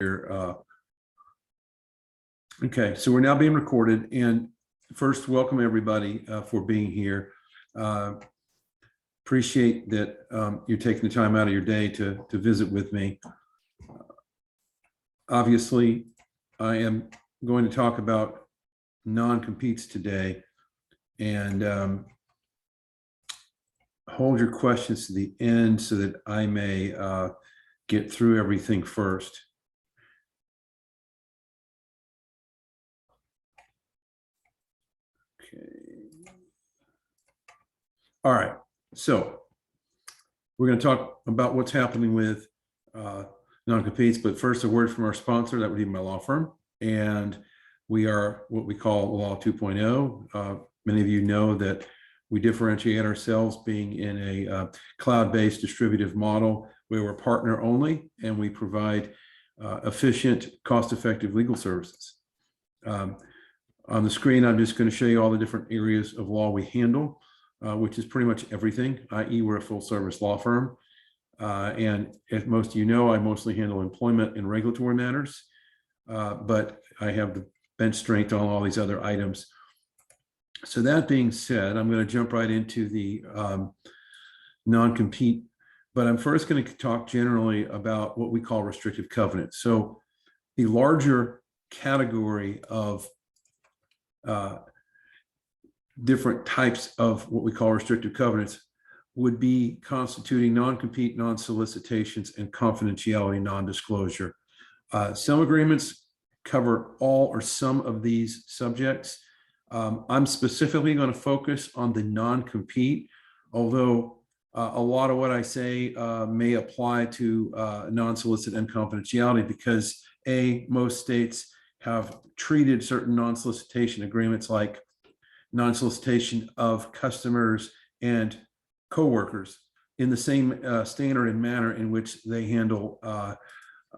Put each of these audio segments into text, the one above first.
here. Okay, so we're now being recorded. And first, welcome everybody for being here. Appreciate that you're taking the time out of your day to visit with me. Obviously, I am going to talk about non-competes today, and hold your questions to the end so that I may get through everything first. Okay. All right. So we're going to talk about what's happening with non-competes, but first a word from our sponsor. That would be my law firm. And we are what we call Law 2.0. Many of you know that we differentiate ourselves being in a cloud-based distributive model where we're partner only, and we provide efficient, cost-effective legal services. On the screen, I'm just going to show you all the different areas of law we handle, which is pretty much everything, i.e. we're a full-service law firm. And as most of you know, I mostly handle employment and regulatory matters, but I have the bench strength on all these other items. So that being said, I'm going to jump right into the non-compete, but I'm first going to talk generally about what we call restrictive covenants. So the larger category of different types of what we call restrictive covenants would be constituting non-compete, non-solicitations, and confidentiality non-disclosure. Some agreements cover all or some of these subjects. I'm specifically going to focus on the non-compete, although a lot of what I say may apply to non-solicit and confidentiality because most states have treated certain non-solicitation agreements like non-solicitation of customers and coworkers in the same standard and manner in which they handle a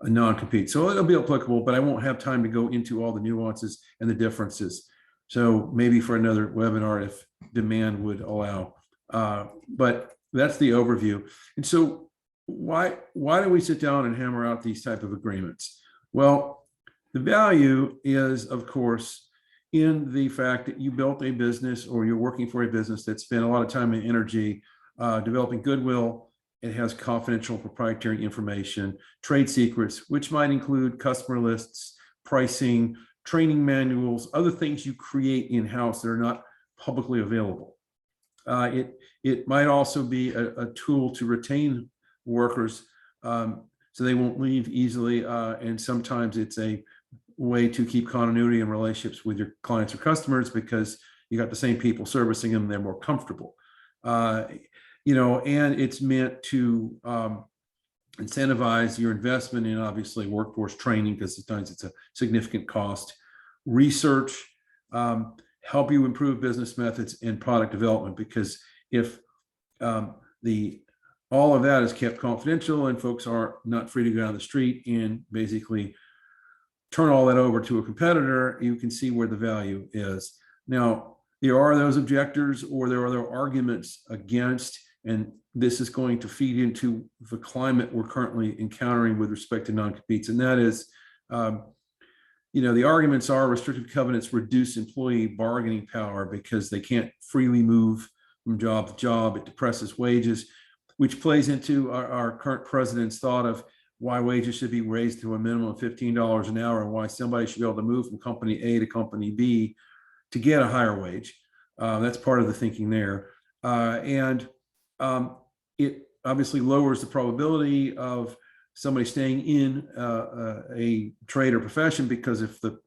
non-compete. So it'll be applicable, but I won't have time to go into all the nuances and the differences. So maybe for another webinar if demand would allow. But that's the overview. And so why do we sit down and hammer out these type of agreements? Well, the value is, of course, in the fact that you built a business or you're working for a business that spent a lot of time and energy developing goodwill. It has confidential proprietary information, trade secrets, which might include customer lists, pricing, training manuals, other things you create in-house that are not publicly available. It might also be a tool to retain workers so they won't leave easily. And sometimes it's a way to keep continuity in relationships with your clients or customers because you got the same people servicing them, they're more comfortable. And it's meant to incentivize your investment in obviously workforce training because sometimes it's a significant cost, research, help you improve business methods and product development, because if all of that is kept confidential and folks are not free to go down the street and basically turn all that over to a competitor, you can see where the value is. Now, there are those objectors or there are other arguments against, and this is going to feed into the climate we're currently encountering with respect to non-competes. And that is, the arguments are restrictive covenants reduce employee bargaining power because they can't freely move from job to job. It depresses wages, which plays into our current president's thought of why wages should be raised to a minimum of $15 an hour and why somebody should be able to move from company A to company B to get a higher wage. That's part of the thinking there. It obviously lowers the probability of somebody staying in a trade or profession, because if the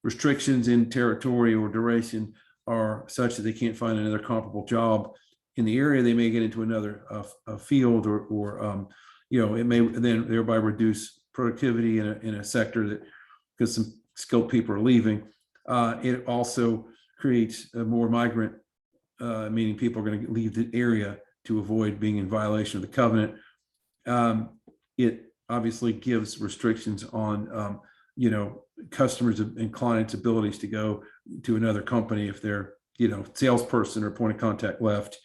restrictions in territory or duration are such that they can't find another comparable job in the area, they may get into another field or it may then thereby reduce productivity in a sector that, because some skilled people are leaving. It also creates a more migrant, meaning people are going to leave the area to avoid being in violation of the covenant. It obviously gives restrictions on, customers and clients' abilities to go to another company if their, salesperson or point of contact left.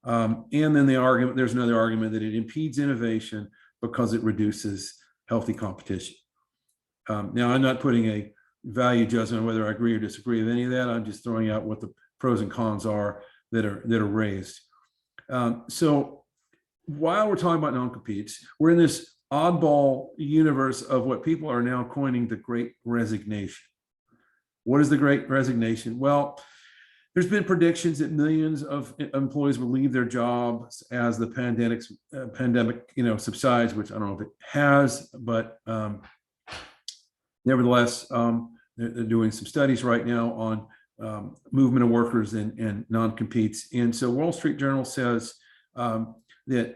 And then there's another argument that it impedes innovation because it reduces healthy competition. Now, I'm not putting a value judgment on whether I agree or disagree with any of that. I'm just throwing out what the pros and cons are that are raised. So while we're talking about non-competes, we're in this oddball universe of what people are now coining the Great Resignation. What is the Great Resignation? Well, there's been predictions that millions of employees will leave their jobs as the pandemic, subsides, which I don't know if it has, but nevertheless, they're doing some studies right now on movement of workers and non-competes. And so Wall Street Journal says that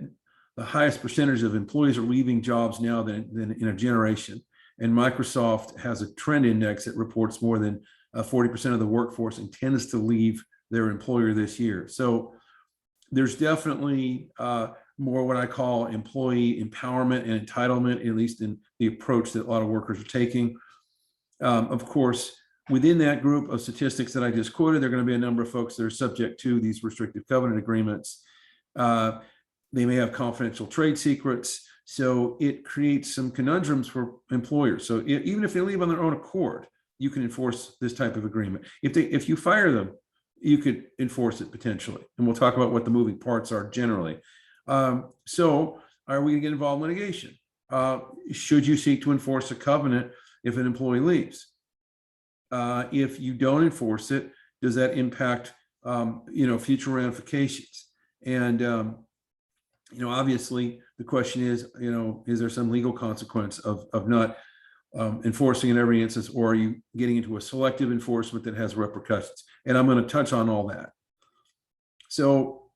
the highest percentage of employees are leaving jobs now than in a generation. And Microsoft has a trend index that reports more than 40% of the workforce intends to leave their employer this year. So there's definitely more what I call employee empowerment and entitlement, at least in the approach that a lot of workers are taking. Of course, within that group of statistics that I just quoted, there are going to be a number of folks that are subject to these restrictive covenant agreements. They may have confidential trade secrets. So it creates some conundrums for employers. So even if they leave on their own accord, you can enforce this type of agreement. If you fire them, you could enforce it potentially. And we'll talk about what the moving parts are generally. So are we going to get involved in litigation? Should you seek to enforce a covenant if an employee leaves? If you don't enforce it, does that impact future ramifications? And obviously the question is there some legal consequence of not enforcing in every instance, or are you getting into a selective enforcement that has repercussions? And I'm going to touch on all that. So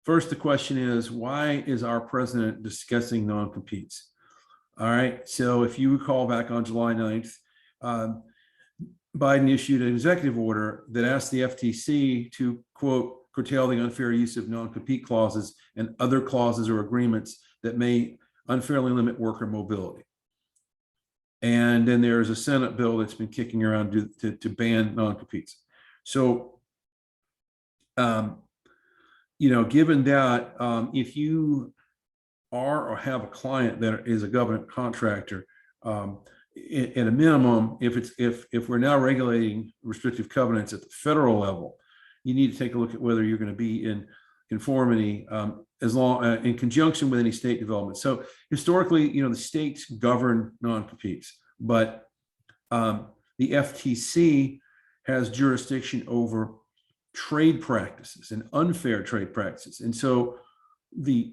first, the question is, why is our president discussing non-competes? All right. So if you recall, back on July 9th, Biden issued an executive order that asked the FTC to, quote, curtail the unfair use of non-compete clauses and other clauses or agreements that may unfairly limit worker mobility. And then there's a Senate bill that's been kicking around to ban non-competes. So, given that, if you are or have a client that is a government contractor, at a minimum, if we're now regulating restrictive covenants at the federal level, you need to take a look at whether you're going to be in conformity in conjunction with any state development. So historically, the states govern non-competes, but the FTC has jurisdiction over trade practices and unfair trade practices. And so the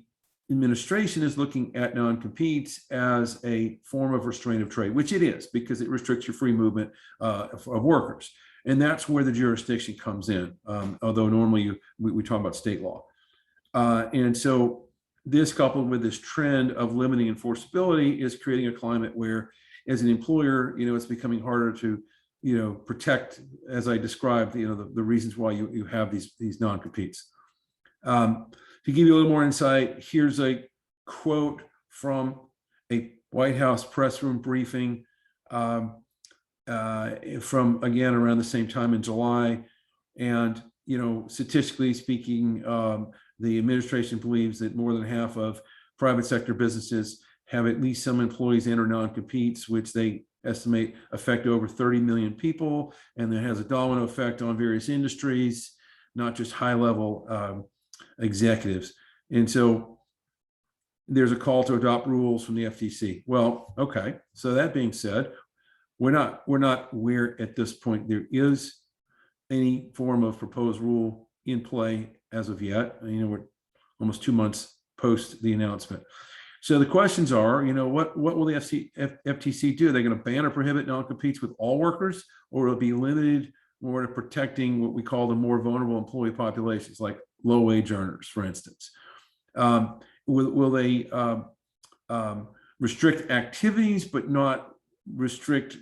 administration is looking at non-competes as a form of restraint of trade, which it is, because it restricts your free movement of workers. And that's where the jurisdiction comes in, although normally we talk about state law. And so this, coupled with this trend of limiting enforceability, is creating a climate where, as an employer, it's becoming harder to, protect, as I described, the reasons why you have these non-competes. To give you a little more insight, here's a quote from a White House press room briefing from, again, around the same time in July. And, statistically speaking, the administration believes that more than half of private sector businesses have at least some employees enter non-competes, which they estimate affect over 30 million people. And that has a domino effect on various industries, not just high-level executives. And so there's a call to adopt rules from the FTC. Well, okay. So that being said, we're not where at this point there is any form of proposed rule in play as of yet. We're almost 2 months post the announcement. So the questions are, what will the FTC do? Are they going to ban or prohibit non-competes with all workers, or will it be limited more to protecting what we call the more vulnerable employee populations, like low-wage earners, for instance? Will they restrict activities but not restrict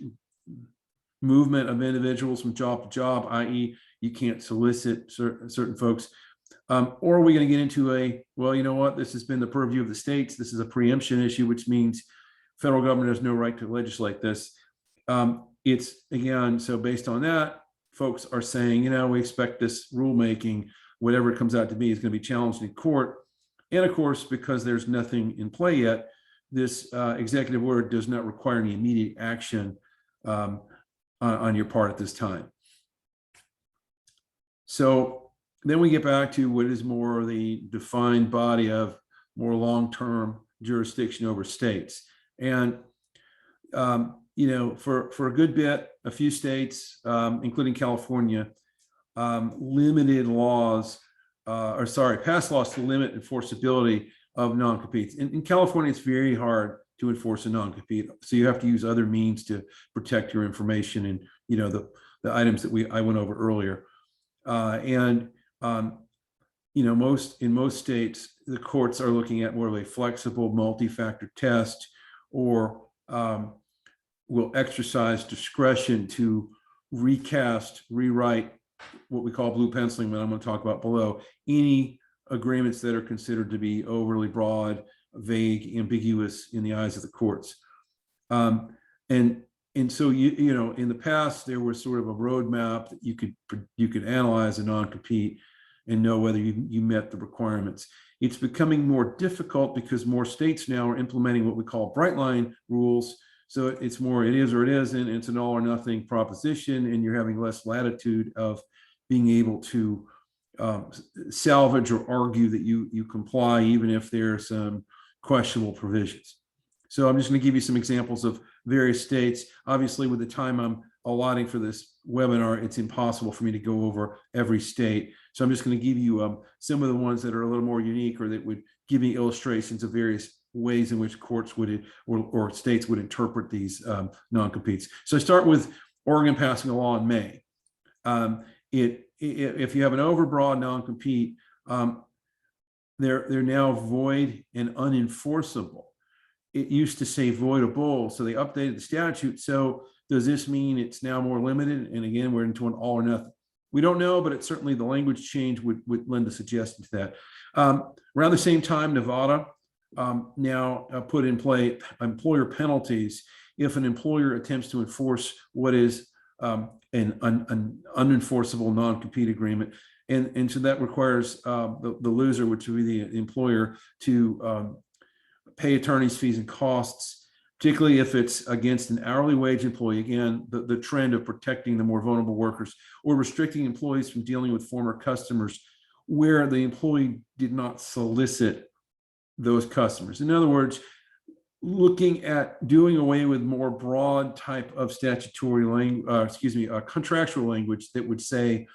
movement of individuals from job to job, i.e. you can't solicit certain folks? Or are we going to get into this has been the purview of the states. This is a preemption issue, which means federal government has no right to legislate this. It's, again, so based on that, folks are saying, we expect this rulemaking, whatever it comes out to be, is going to be challenged in court. And of course, because there's nothing in play yet, this executive order does not require any immediate action on your part at this time. So then we get back to what is more the defined body of more long-term jurisdiction over states. And, for a good bit, a few states, including California, limited laws, passed laws to limit enforceability of non-competes. In California, it's very hard to enforce a non-compete. So you have to use other means to protect your information and, the items that I went over earlier. In most states, the courts are looking at more of a flexible multi-factor test, or will exercise discretion to rewrite what we call blue penciling, that I'm going to talk about below, any agreements that are considered to be overly broad, vague, ambiguous in the eyes of the courts. And so in the past, there was sort of a roadmap that you could analyze a non-compete and know whether you met the requirements. It's becoming more difficult because more states now are implementing what we call bright line rules. So it's more it is or it isn't. It's an all or nothing proposition, and you're having less latitude of being able to salvage or argue that you comply, even if there are some questionable provisions. So I'm just going to give you some examples of various states. Obviously, with the time I'm allotting for this webinar, it's impossible for me to go over every state. So I'm just going to give you some of the ones that are a little more unique, or that would give me illustrations of various ways in which courts would or states would interpret these non-competes. So I start with Oregon passing a law in May. If you have an overbroad non-compete, they're now void and unenforceable. It used to say voidable, so they updated the statute. So does this mean it's now more limited? And again, we're into an all or nothing. We don't know, but it's certainly the language change would lend a suggestion to that. Around the same time, Nevada now put in play employer penalties if an employer attempts to enforce what is an unenforceable non-compete agreement. And so that requires the loser, which would be the employer, to pay attorney's fees and costs, particularly if it's against an hourly wage employee. Again, the trend of protecting the more vulnerable workers, or restricting employees from dealing with former customers where the employee did not solicit those customers. In other words, looking at doing away with more broad type of statutory contractual language that would say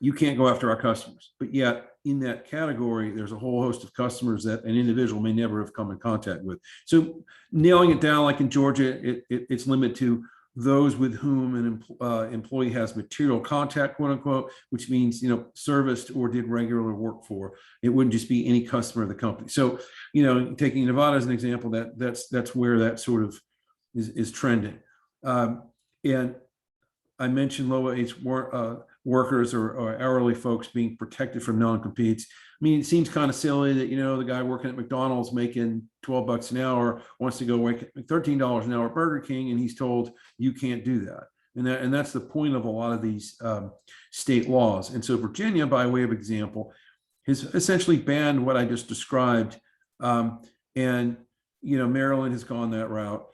you can't go after our customers, but yet in that category, there's a whole host of customers that an individual may never have come in contact with. So nailing it down, like in Georgia, it's limited to those with whom an employee has material contact, quote unquote, which means, serviced or did regular work for. It wouldn't just be any customer of the company. So, taking Nevada as an example, that's where that sort of is trending. And I mentioned low-wage workers or hourly folks being protected from non-competes. I mean, it seems kind of silly that, the guy working at McDonald's making $12 an hour wants to go work at $13 an hour at Burger King, and he's told you can't do that. And that's the point of a lot of these state laws. And so Virginia, by way of example, has essentially banned what I just described. And Maryland has gone that route.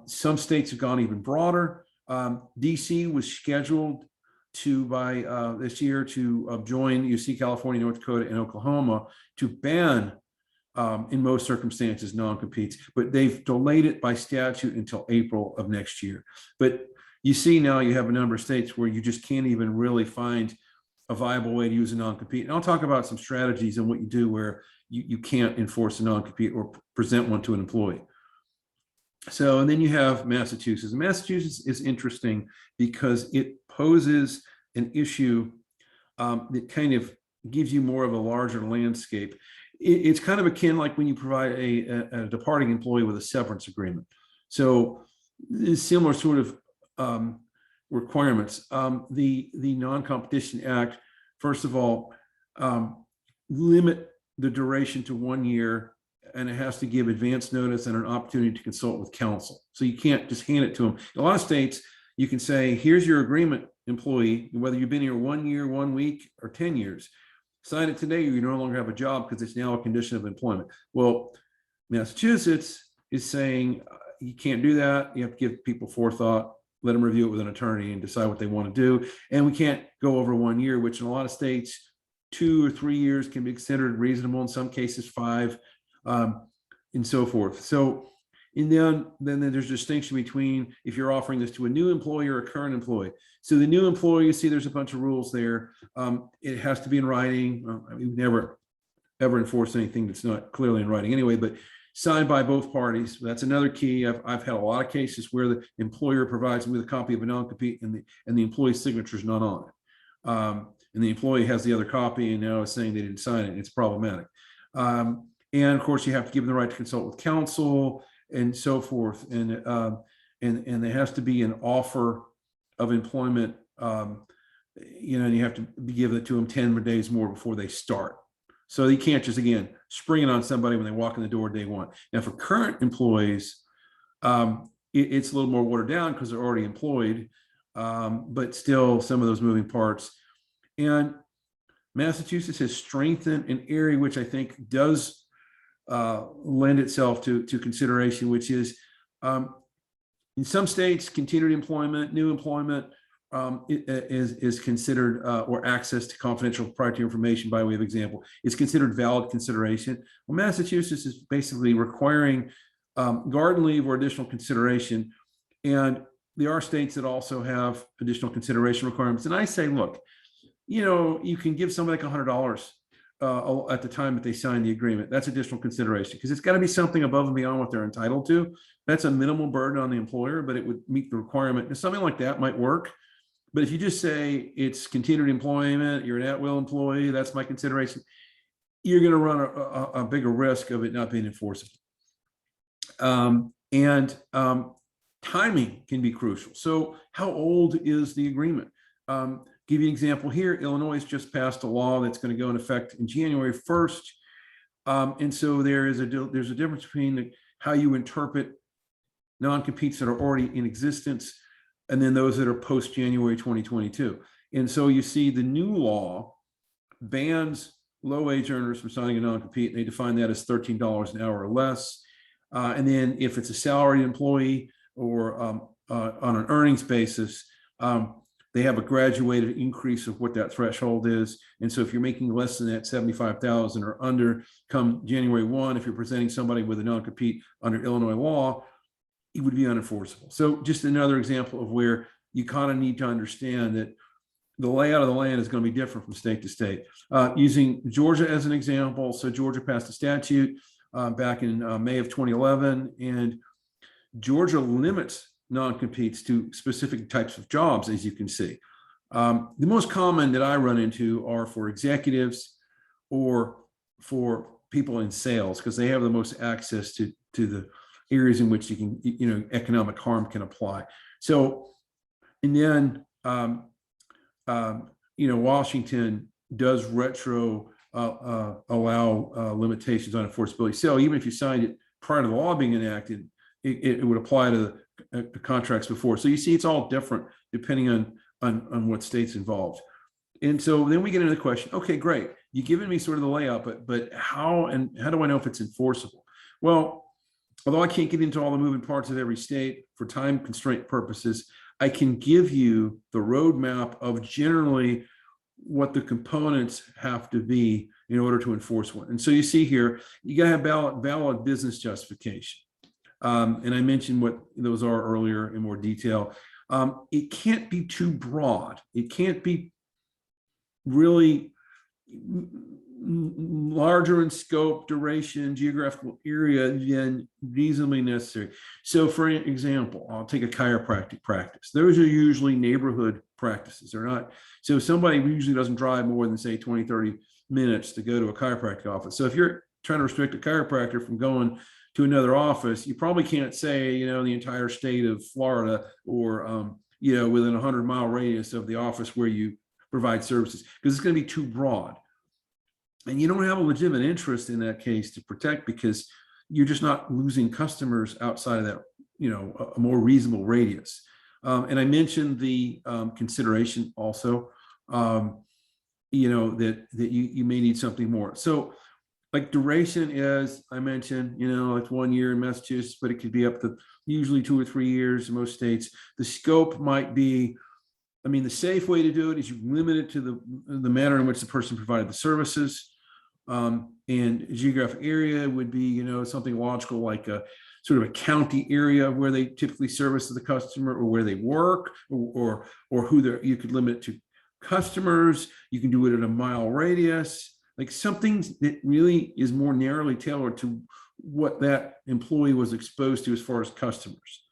Some states have gone even broader. DC was scheduled to by this year to join, you see, California, North Dakota, and Oklahoma to ban in most circumstances non-competes, but they've delayed it by statute until April of next year. But you see now you have a number of states where you just can't even really find a viable way to use a non-compete. And I'll talk about some strategies and what you do where you can't enforce a non-compete or present one to an employee. So, and then you have Massachusetts. And Massachusetts is interesting because it poses an issue that kind of gives you more of a larger landscape. It's kind of akin like when you provide a departing employee with a severance agreement. So similar sort of requirements. The Non-Competition Act, first of all, limit the duration to 1 year, and it has to give advance notice and an opportunity to consult with counsel. So you can't just hand it to them. In a lot of states, you can say, here's your agreement, employee, whether you've been here 1 year, 1 week, or 10 years. Sign it today, or you no longer have a job because it's now a condition of employment. Well, Massachusetts is saying you can't do that. You have to give people forethought, let them review it with an attorney and decide what they want to do. And we can't go over 1 year, which in a lot of states, 2 or 3 years can be considered reasonable. In some cases, 5, and so forth. So, and then there's a distinction between if you're offering this to a new employee or a current employee. So the new employee, you see there's a bunch of rules there. It has to be in writing. I mean, we never ever enforce anything that's not clearly in writing anyway, but signed by both parties. That's another key. I've had a lot of cases where the employer provides me with a copy of a non-compete and the employee's signature is not on it. And the employee has the other copy and now is saying they didn't sign it. And it's problematic. And of course, you have to give them the right to consult with counsel and so forth. And there has to be an offer of employment, and you have to give it to them 10 days more before they start. So you can't just, again, spring it on somebody when they walk in the door day one. Now, for current employees, it's a little more watered down because they're already employed, but still some of those moving parts. And Massachusetts has strengthened an area which I think does lend itself to consideration, which is in some states, continued employment, new employment is considered, or access to confidential proprietary information by way of example, is considered valid consideration. Well, Massachusetts is basically requiring garden leave or additional consideration. And there are states that also have additional consideration requirements. And I say, look, you can give somebody like $100 at the time that they sign the agreement. That's additional consideration because it's got to be something above and beyond what they're entitled to. That's a minimal burden on the employer, but it would meet the requirement. And something like that might work. But if you just say it's continued employment, you're an at-will employee, that's my consideration, you're going to run a bigger risk of it not being enforceable. And timing can be crucial. So how old is the agreement? Give you an example here. Illinois has just passed a law that's going to go in effect in January 1st. And so there's a difference between how you interpret non-competes that are already in existence and then those that are post-January 2022. And so you see the new law bans low-wage earners from signing a non-compete. They define that as $13 an hour or less. And then if it's a salaried employee or on an earnings basis, they have a graduated increase of what that threshold is. And so if you're making less than that 75,000 or under come January 1, if you're presenting somebody with a non-compete under Illinois law, it would be unenforceable. So just another example of where you kind of need to understand that the layout of the land is going to be different from state to state. Using Georgia as an example, so Georgia passed a statute back in May of 2011, and Georgia limits non-competes to specific types of jobs, as you can see. The most common that I run into are for executives or for people in sales, because they have the most access to the areas in which you can, economic harm can apply. So, and then, Washington does retro allow limitations on enforceability. So even if you signed it prior to the law being enacted, it would apply to the contracts before. So you see, it's all different depending on what state's involved. And so then we get into the question, okay, great. You've given me sort of the layout, but how do I know if it's enforceable? Well, although I can't get into all the moving parts of every state for time constraint purposes, I can give you the roadmap of generally what the components have to be in order to enforce one. And so you see here, you got to have valid business justification. And I mentioned what those are earlier in more detail. It can't be too broad. It can't be really larger in scope, duration, geographical area than reasonably necessary. So for example, I'll take a chiropractic practice. Those are usually neighborhood practices. They're not, so somebody usually doesn't drive more than say 20, 30 minutes to go to a chiropractic office. So if you're trying to restrict a chiropractor from going to another office, you probably can't say, the entire state of Florida or, within a 100-mile radius of the office where you provide services, because it's going to be too broad. And you don't have a legitimate interest in that case to protect because you're just not losing customers outside of that, a more reasonable radius. And I mentioned the consideration also, that you may need something more. So Like duration is, I mentioned, it's 1 year in Massachusetts, but it could be up to usually 2 or 3 years in most states. The scope might be, I mean, the safe way to do it is you limit it to the manner in which the person provided the services. And geographic area would be, something logical like a sort of a county area where they typically service the customer, or where they work, or who they're, you could limit it to customers. You can do it at a mile radius, like something that really is more narrowly tailored to what that employee was exposed to as far as customers.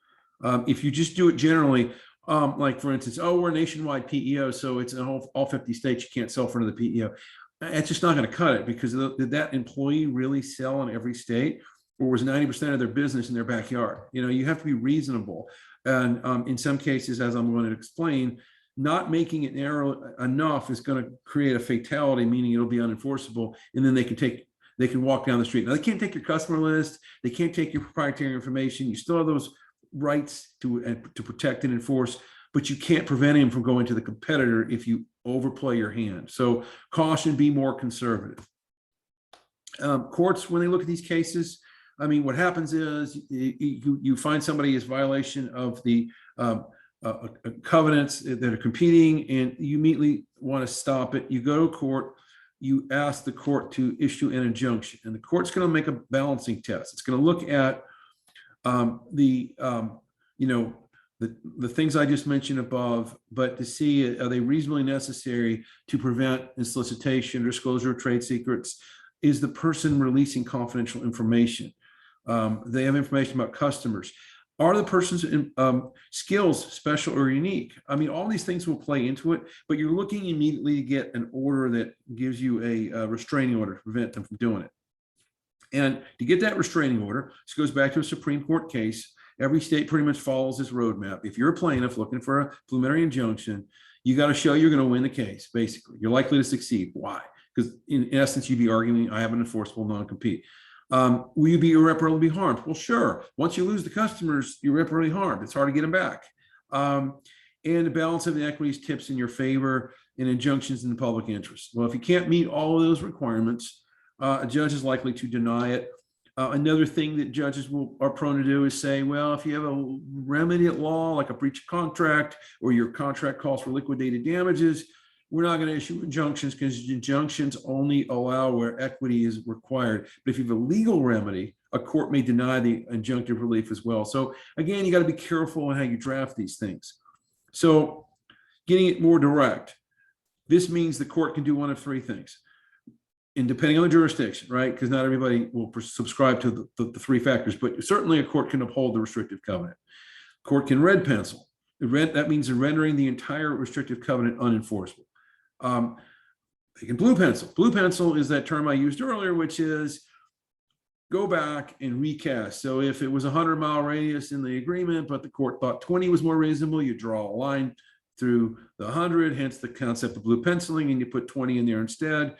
If you just do it generally, like for instance, oh, we're a nationwide PEO, so it's in all 50 states, you can't sell for another PEO. It's just not going to cut it, because did that employee really sell in every state, or was 90% of their business in their backyard? You have to be reasonable. And in some cases, as I'm going to explain, not making it narrow enough is going to create a fatality, meaning it'll be unenforceable. And then they can walk down the street. Now, they can't take your customer list. They can't take your proprietary information. You still have those rights to protect and enforce, but you can't prevent him from going to the competitor if you overplay your hand. So caution, be more conservative. Courts, when they look at these cases, I mean, what happens is you find somebody is violation of the covenants that are competing, and you immediately want to stop it. You go to court, you ask the court to issue an injunction, and the court's going to make a balancing test. It's going to look at the things I just mentioned above, but to see, are they reasonably necessary to prevent solicitation, disclosure of trade secrets? Is the person releasing confidential information? They have information about customers. Are the person's skills special or unique? I mean, all these things will play into it, but you're looking immediately to get an order that gives you a restraining order to prevent them from doing it. And to get that restraining order, this goes back to a Supreme Court case. Every state pretty much follows this roadmap. If you're a plaintiff looking for a preliminary injunction, you got to show you're going to win the case, basically. You're likely to succeed. Why? Because in essence, you'd be arguing, I have an enforceable non-compete. Will you be irreparably harmed? Well, sure. Once you lose the customers, you're irreparably harmed. It's hard to get them back. And the balance of the equities tips in your favor, and injunctions in the public interest. Well, if you can't meet all of those requirements, a judge is likely to deny it. Another thing that judges are prone to do is say, well, if you have a remedy at law, like a breach of contract, or your contract calls for liquidated damages, we're not going to issue injunctions, because injunctions only allow where equity is required. But if you have a legal remedy, a court may deny the injunctive relief as well. So again, you got to be careful on how you draft these things. So getting it more direct, this means the court can do one of three things. And depending on the jurisdiction, right? Because not everybody will subscribe to the three factors, but certainly a court can uphold the restrictive covenant. Court can red pencil. That means rendering the entire restrictive covenant unenforceable. They can blue pencil. Blue pencil is that term I used earlier, which is go back and recast. So if it was a 100-mile radius in the agreement, but the court thought 20 was more reasonable, you draw a line through the 100, hence the concept of blue penciling, and you put 20 in there instead.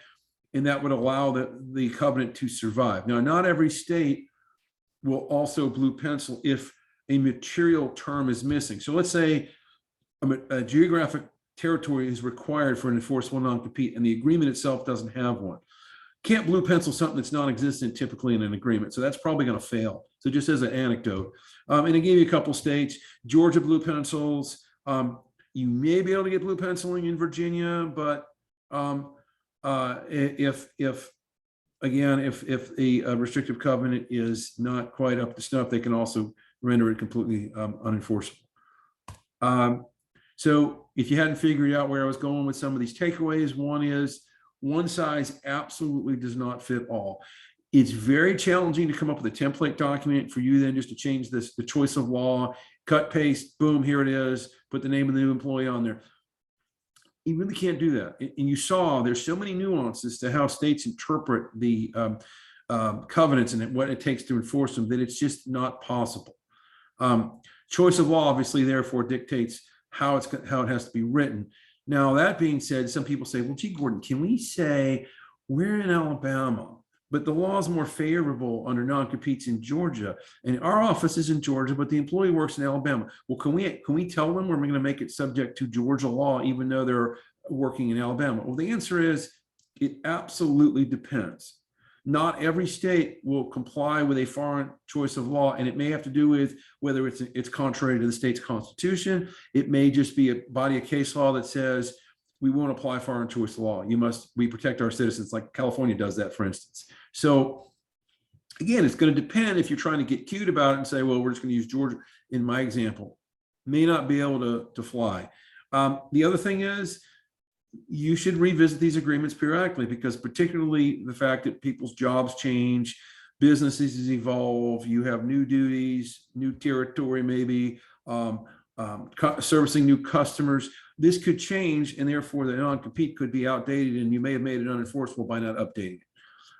And that would allow the covenant to survive. Now, not every state will also blue pencil if a material term is missing. So let's say a geographic territory is required for an enforceable non-compete, and the agreement itself doesn't have one. Can't blue pencil something that's non-existent typically in an agreement. So that's probably going to fail. So just as an anecdote. And I gave you a couple states. Georgia blue pencils. You may be able to get blue penciling in Virginia, but if the restrictive covenant is not quite up to snuff, they can also render it completely unenforceable. So if you hadn't figured out where I was going with some of these takeaways, one is one size absolutely does not fit all. It's very challenging to come up with a template document for you then just to change the choice of law, cut, paste, boom, here it is, put the name of the new employee on there. You really can't do that. And you saw there's so many nuances to how states interpret the covenants and what it takes to enforce them that it's just not possible. Choice of law obviously therefore dictates how it has to be written. Now, that being said, some people say, well, gee, Gordon, can we say we're in Alabama, but the law is more favorable under non-competes in Georgia, and our office is in Georgia, but the employee works in Alabama. Well, can we tell them we're going to make it subject to Georgia law, even though they're working in Alabama? Well, the answer is it absolutely depends. Not every state will comply with a foreign choice of law, and it may have to do with whether it's contrary to the state's constitution. It may just be a body of case law that says we won't apply foreign choice law. We protect our citizens, like California does that, for instance. So again, it's going to depend if you're trying to get cute about it and say, well, we're just going to use Georgia in my example. May not be able to fly. The other thing is, you should revisit these agreements periodically, because particularly the fact that people's jobs change, businesses evolve, you have new duties, new territory, maybe servicing new customers. This could change, and therefore the non-compete could be outdated, and you may have made it unenforceable by not updating it.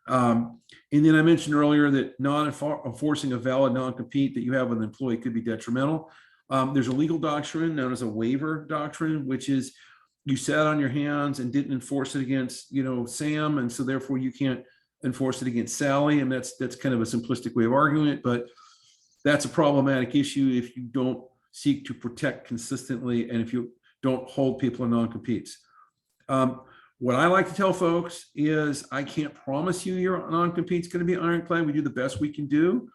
And then I mentioned earlier that enforcing a valid non-compete that you have with an employee could be detrimental. There's a legal doctrine known as a waiver doctrine, which is you sat on your hands and didn't enforce it against, Sam, and so therefore you can't enforce it against Sally. And that's kind of a simplistic way of arguing it, but that's a problematic issue if you don't seek to protect consistently and if you don't hold people in non-competes. What I like to tell folks is I can't promise you your non-compete's going to be ironclad. We do the best we can do,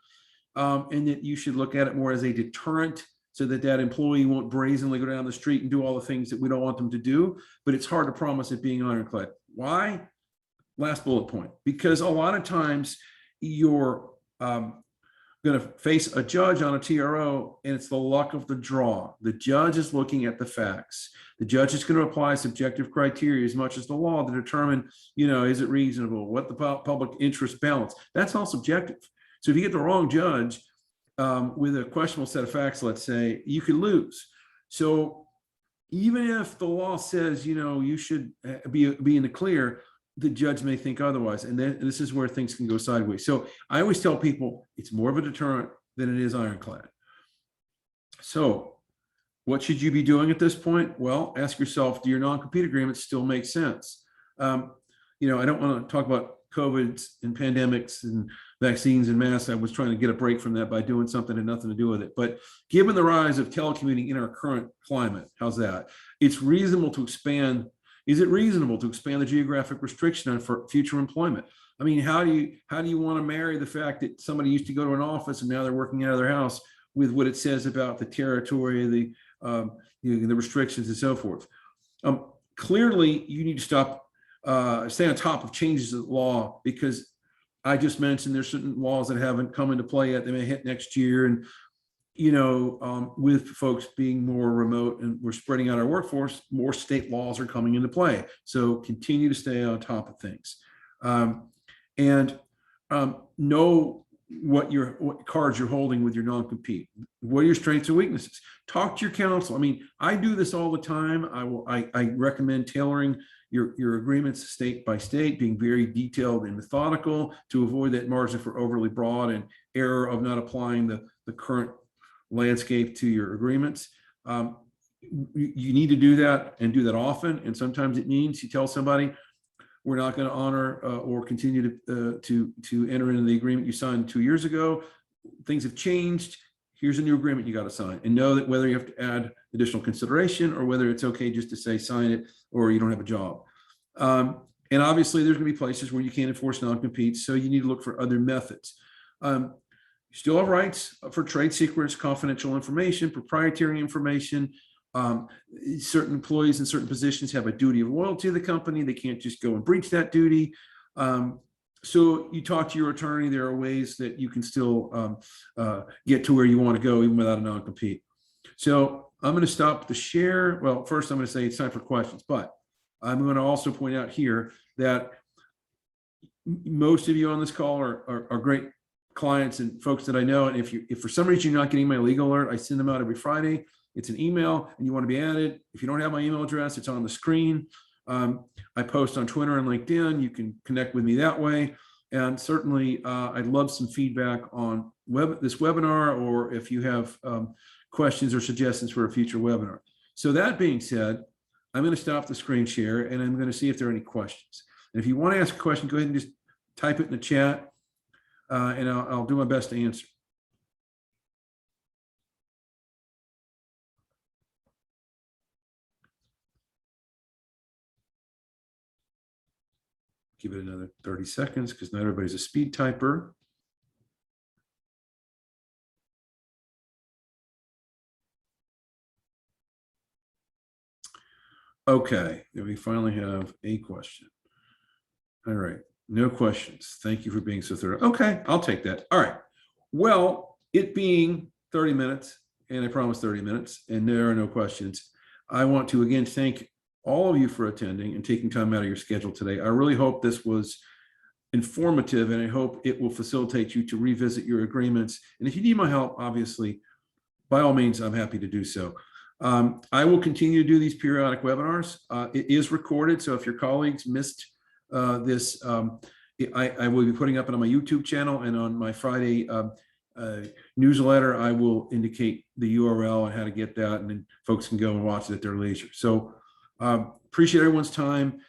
and that you should look at it more as a deterrent, so that employee won't brazenly go down the street and do all the things that we don't want them to do. But it's hard to promise it being ironclad. Why? Last bullet point. Because a lot of times you're going to face a judge on a TRO, and it's the luck of the draw. The judge is looking at the facts. The judge is going to apply subjective criteria as much as the law to determine, is it reasonable? What the public interest balance? That's all subjective. So if you get the wrong judge, with a questionable set of facts, let's say, you could lose. So even if the law says, you should be in the clear, the judge may think otherwise. And then this is where things can go sideways. So I always tell people it's more of a deterrent than it is ironclad. So what should you be doing at this point? Well, ask yourself, do your non-compete agreements still make sense? I don't want to talk about COVID and pandemics and vaccines and masks. I was trying to get a break from that by doing something that had nothing to do with it. But given the rise of telecommuting in our current climate, how's that? It's reasonable to expand. Is it reasonable to expand the geographic restriction on for future employment? I mean, how do you want to marry the fact that somebody used to go to an office and now they're working out of their house with what it says about the territory, the restrictions and so forth? Clearly, you need to stay on top of changes of the law, because I just mentioned there's certain laws that haven't come into play yet. They may hit next year. And, with folks being more remote and we're spreading out our workforce, more state laws are coming into play. So continue to stay on top of things. And know what cards you're holding with your non-compete. What are your strengths and weaknesses? Talk to your counsel. I mean, I do this all the time. I recommend tailoring your agreements state by state, being very detailed and methodical to avoid that margin for overly broad and error of not applying the current landscape to your agreements. You need to do that and do that often. And sometimes it means you tell somebody, we're not going to honor or continue to enter into the agreement you signed 2 years ago. Things have changed. Here's a new agreement you got to sign, and know that whether you have to add additional consideration or whether it's okay just to say sign it or you don't have a job. And obviously there's going to be places where you can't enforce non-competes, so you need to look for other methods. You still have rights for trade secrets, confidential information, proprietary information. Certain employees in certain positions have a duty of loyalty to the company. They can't just go and breach that duty. So you talk to your attorney. There are ways that you can still get to where you want to go even without a non-compete. So I'm going to stop the share. Well, first I'm going to say it's time for questions, but I'm going to also point out here that most of you on this call are great clients and folks that I know. And if for some reason you're not getting my legal alert, I send them out every Friday. It's an email and you want to be added. If you don't have my email address, it's on the screen. I post on Twitter and LinkedIn. You can connect with me that way. And certainly I'd love some feedback on this webinar, or if you have questions or suggestions for a future webinar. So that being said, I'm going to stop the screen share and I'm going to see if there are any questions. And if you want to ask a question, go ahead and just type it in the chat and I'll do my best to answer. Give it another 30 seconds because not everybody's a speed typer. Okay, we finally have a question. All right, no questions. Thank you for being so thorough. Okay, I'll take that. All right. Well, it being 30 minutes, and I promised 30 minutes, and there are no questions, I want to again thank all of you for attending and taking time out of your schedule today. I really hope this was informative, and I hope it will facilitate you to revisit your agreements. And if you need my help, obviously, by all means, I'm happy to do so. I will continue to do these periodic webinars. It is recorded, so if your colleagues missed this, I will be putting up it on my YouTube channel, and on my Friday newsletter, I will indicate the URL and how to get that, and then folks can go and watch it at their leisure. So appreciate everyone's time.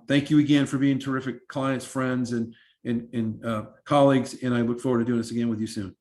Thank you again for being terrific clients, friends, and colleagues, and I look forward to doing this again with you soon.